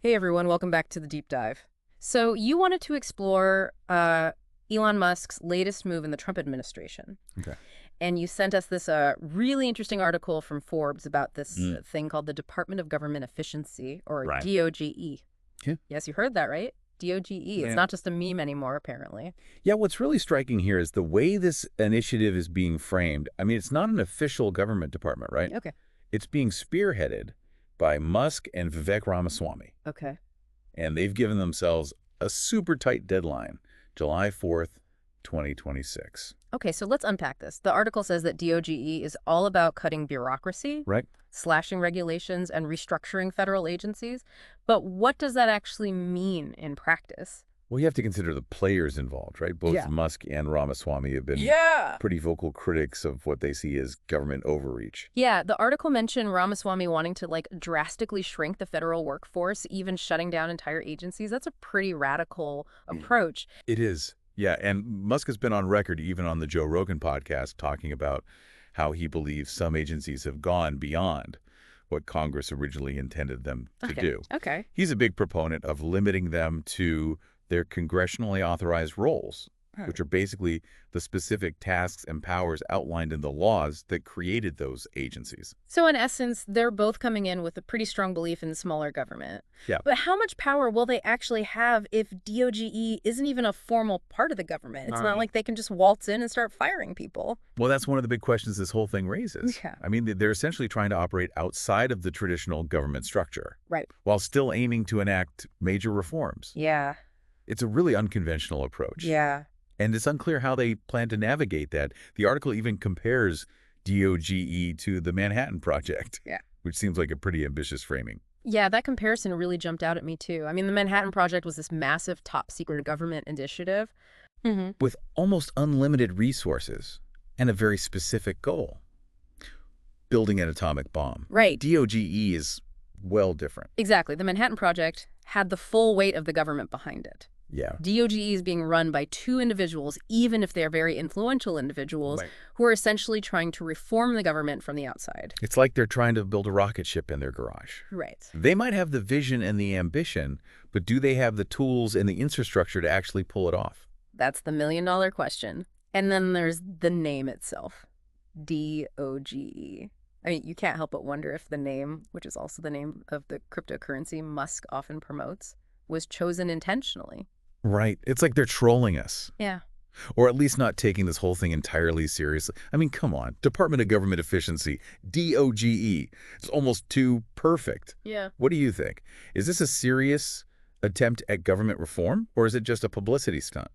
Hey everyone, welcome back to the deep dive. So you wanted to explore Elon Musk's latest move in the Trump administration, Okay. and you sent us this really interesting article from Forbes about this Mm. thing called the Department of Government Efficiency, or Right. DOGE. Yeah. Yes, you heard that right? DOGE. It's Yeah. not just a meme anymore, apparently. Yeah, what's really striking here is the way this initiative is being framed. I mean, it's not an official government department, right? Okay. It's being spearheaded by Musk and Vivek Ramaswamy, Okay. and they've given themselves a super tight deadline, July 4th, 2026. Okay, so let's unpack this. The article says that DOGE is all about cutting bureaucracy, Right? slashing regulations, and restructuring federal agencies. But what does that actually mean in practice? Well, you have to consider the players involved, right? Both Yeah. Musk and Ramaswamy have been Yeah. pretty vocal critics of what they see as government overreach. Yeah, the article mentioned Ramaswamy wanting to drastically shrink the federal workforce, even shutting down entire agencies. That's a pretty radical approach. It is. Yeah, and Musk has been on record, even on the Joe Rogan podcast, talking about how he believes some agencies have gone beyond what Congress originally intended them to do. Okay. He's a big proponent of limiting them to their congressionally authorized roles, which are basically the specific tasks and powers outlined in the laws that created those agencies. So in essence, they're both coming in with a pretty strong belief in smaller government. Yeah. But how much power will they actually have if DOGE isn't even a formal part of the government? It's not like they can just waltz in and start firing people. Well, that's one of the big questions this whole thing raises. Yeah. I mean, they're essentially trying to operate outside of the traditional government structure, Right. while still aiming to enact major reforms. Yeah. It's a really unconventional approach. Yeah. And it's unclear how they plan to navigate that. The article even compares DOGE to the Manhattan Project, Yeah. which seems like a pretty ambitious framing. Yeah, that comparison really jumped out at me too. I mean, the Manhattan Project was this massive top secret government initiative. With almost unlimited resources and a very specific goal, building an atomic bomb. Right. DOGE is well different. Exactly. The Manhattan Project had the full weight of the government behind it. Yeah. DOGE is being run by two individuals, even if they're very influential individuals, Right. who are essentially trying to reform the government from the outside. It's like they're trying to build a rocket ship in their garage. Right. They might have the vision and the ambition, but do they have the tools and the infrastructure to actually pull it off? That's the million-dollar question. And then there's the name itself, DOGE. I mean, you can't help but wonder if the name, which is also the name of the cryptocurrency Musk often promotes, was chosen intentionally. Right. It's like they're trolling us, Yeah. or at least not taking this whole thing entirely seriously. I mean, come on. Department of Government Efficiency, DOGE. It's almost too perfect. Yeah. What do you think? Is this a serious attempt at government reform, or is it just a publicity stunt?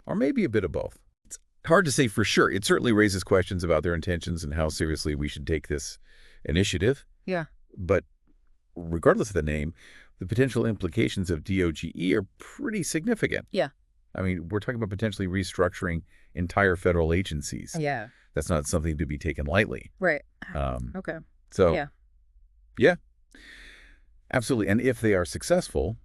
Or maybe a bit of both. It's hard to say for sure. It certainly raises questions about their intentions and how seriously we should take this initiative. Yeah. But regardless of the name, the potential implications of DOGE are pretty significant. Yeah. I mean, we're talking about potentially restructuring entire federal agencies. Yeah. That's not something to be taken lightly. Right. Um, Okay. so, Yeah. yeah, absolutely. And if they are successful,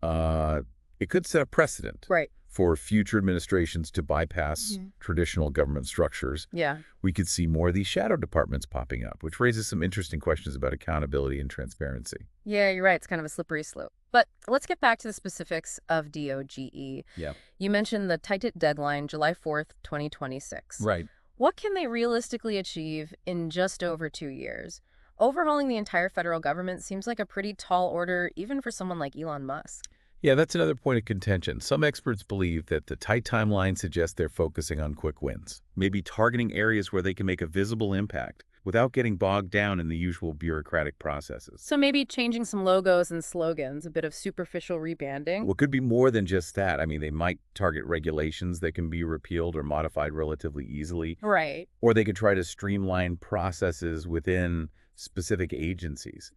it could set a precedent Right. for future administrations to bypass traditional government structures. Yeah. We could see more of these shadow departments popping up, which raises some interesting questions about accountability and transparency. Yeah, you're right. It's kind of a slippery slope. But let's get back to the specifics of DOGE. Yeah. You mentioned the tight deadline, July 4th, 2026. Right. What can they realistically achieve in just over 2 years? Overhauling the entire federal government seems like a pretty tall order, even for someone like Elon Musk. Yeah, that's another point of contention. Some experts believe that the tight timeline suggests they're focusing on quick wins, maybe targeting areas where they can make a visible impact without getting bogged down in the usual bureaucratic processes. So maybe changing some logos and slogans, a bit of superficial rebanding. Well, it could be more than just that. I mean, they might target regulations that can be repealed or modified relatively easily, Right. or they could try to streamline processes within specific agencies.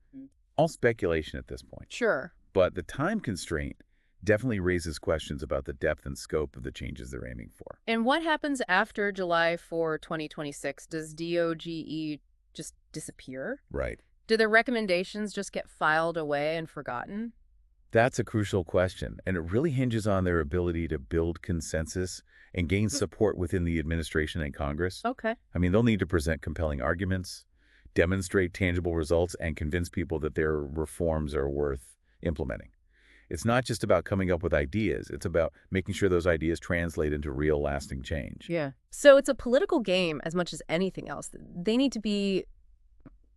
All speculation at this point. Sure. But the time constraint definitely raises questions about the depth and scope of the changes they're aiming for. And what happens after July 4, 2026? Does DOGE just disappear? Right. Do their recommendations just get filed away and forgotten? That's a crucial question, and it really hinges on their ability to build consensus and gain support within the administration and Congress. Okay. I mean, they'll need to present compelling arguments, demonstrate tangible results, and convince people that their reforms are worth implementing. It's not just about coming up with ideas. It's about making sure those ideas translate into real lasting change. Yeah. So it's a political game as much as anything else. They need to be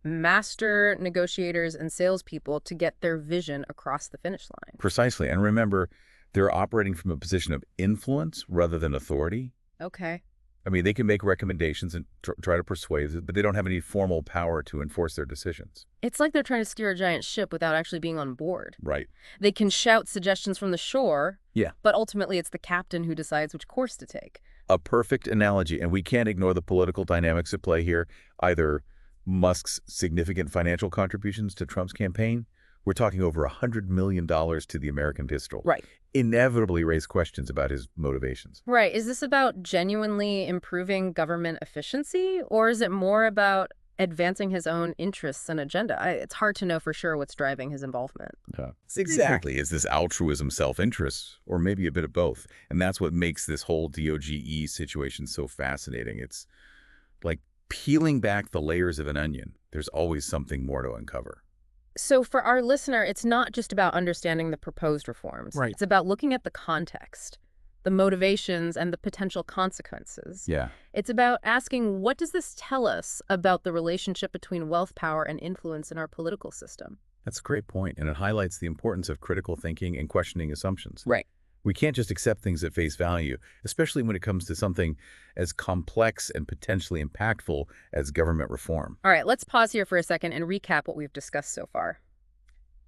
master negotiators and salespeople to get their vision across the finish line. Precisely. And remember, they're operating from a position of influence rather than authority. Okay. I mean, they can make recommendations and try to persuade, but they don't have any formal power to enforce their decisions. It's like they're trying to steer a giant ship without actually being on board. Right. They can shout suggestions from the shore, Yeah. but ultimately it's the captain who decides which course to take. A perfect analogy, and we can't ignore the political dynamics at play here. Either Musk's significant financial contributions to Trump's campaign, we're talking over $100 million to the American pistol, Right. inevitably raise questions about his motivations. Right. Is this about genuinely improving government efficiency, or is it more about advancing his own interests and agenda? It's hard to know for sure what's driving his involvement. Yeah. Exactly. Is this altruism, self-interest, or maybe a bit of both? And that's what makes this whole DOGE situation so fascinating. It's like peeling back the layers of an onion. There's always something more to uncover. So for our listener, it's not just about understanding the proposed reforms. Right. It's about looking at the context, the motivations, and the potential consequences. Yeah. It's about asking, what does this tell us about the relationship between wealth, power, and influence in our political system? That's a great point, and it highlights the importance of critical thinking and questioning assumptions. Right. We can't just accept things at face value, especially when it comes to something as complex and potentially impactful as government reform. All right, let's pause here for a second and recap what we've discussed so far.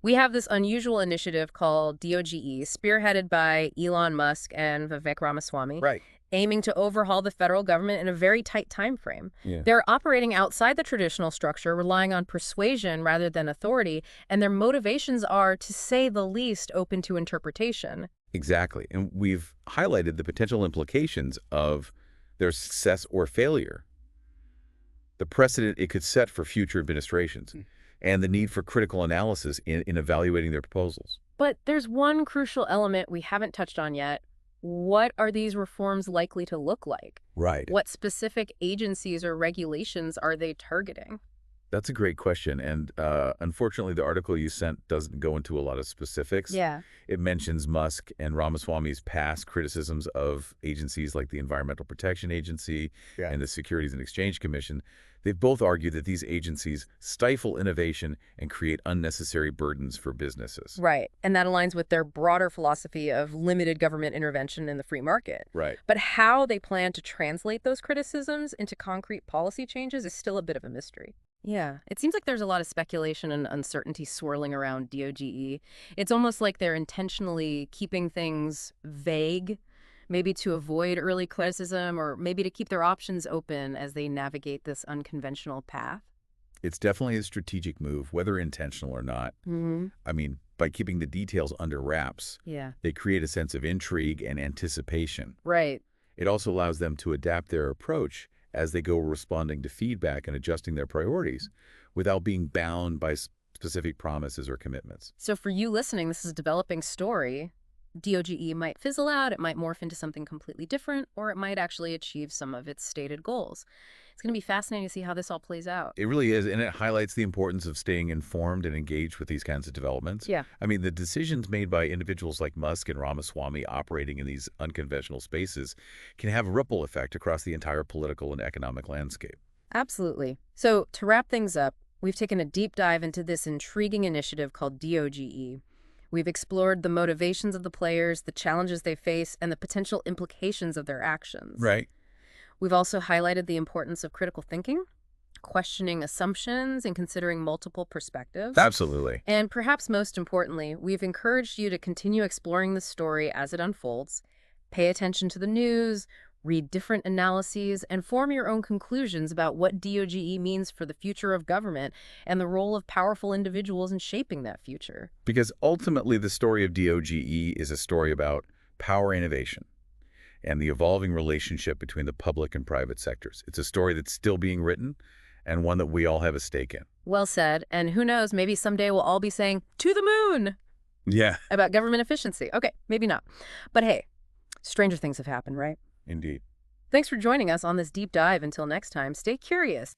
We have this unusual initiative called DOGE, spearheaded by Elon Musk and Vivek Ramaswamy, Right. aiming to overhaul the federal government in a very tight time frame. Yeah. They're operating outside the traditional structure, relying on persuasion rather than authority, and their motivations are, to say the least, open to interpretation. Exactly. And we've highlighted the potential implications of their success or failure, the precedent it could set for future administrations, and the need for critical analysis in evaluating their proposals. But there's one crucial element we haven't touched on yet. What are these reforms likely to look like? Right. What specific agencies or regulations are they targeting? That's a great question. And unfortunately, the article you sent doesn't go into a lot of specifics. Yeah. It mentions Musk and Ramaswamy's past criticisms of agencies like the Environmental Protection Agency and the Securities and Exchange Commission. They've both argued that these agencies stifle innovation and create unnecessary burdens for businesses. Right. And that aligns with their broader philosophy of limited government intervention in the free market. Right. But how they plan to translate those criticisms into concrete policy changes is still a bit of a mystery. Yeah, it seems like there's a lot of speculation and uncertainty swirling around DOGE. It's almost like they're intentionally keeping things vague, maybe to avoid early criticism or maybe to keep their options open as they navigate this unconventional path. It's definitely a strategic move, whether intentional or not. I mean, by keeping the details under wraps, Yeah. they create a sense of intrigue and anticipation. Right. It also allows them to adapt their approach as they go responding to feedback and adjusting their priorities without being bound by specific promises or commitments. So for you listening, this is a developing story. DOGE might fizzle out, it might morph into something completely different, or it might actually achieve some of its stated goals. It's going to be fascinating to see how this all plays out. It really is, and it highlights the importance of staying informed and engaged with these kinds of developments. Yeah. I mean, the decisions made by individuals like Musk and Ramaswamy operating in these unconventional spaces can have a ripple effect across the entire political and economic landscape. Absolutely. So to wrap things up, we've taken a deep dive into this intriguing initiative called DOGE. We've explored the motivations of the players, the challenges they face, and the potential implications of their actions. Right. We've also highlighted the importance of critical thinking, questioning assumptions, and considering multiple perspectives. Absolutely. And perhaps most importantly, we've encouraged you to continue exploring the story as it unfolds, pay attention to the news, read different analyses, and form your own conclusions about what DOGE means for the future of government and the role of powerful individuals in shaping that future. Because ultimately, the story of DOGE is a story about power innovation and the evolving relationship between the public and private sectors. It's a story that's still being written and one that we all have a stake in. Well said. And who knows, maybe someday we'll all be saying, "To the moon!" Yeah. about government efficiency. Okay, maybe not. But hey, stranger things have happened, right? Indeed. Thanks for joining us on this deep dive. Until next time, stay curious.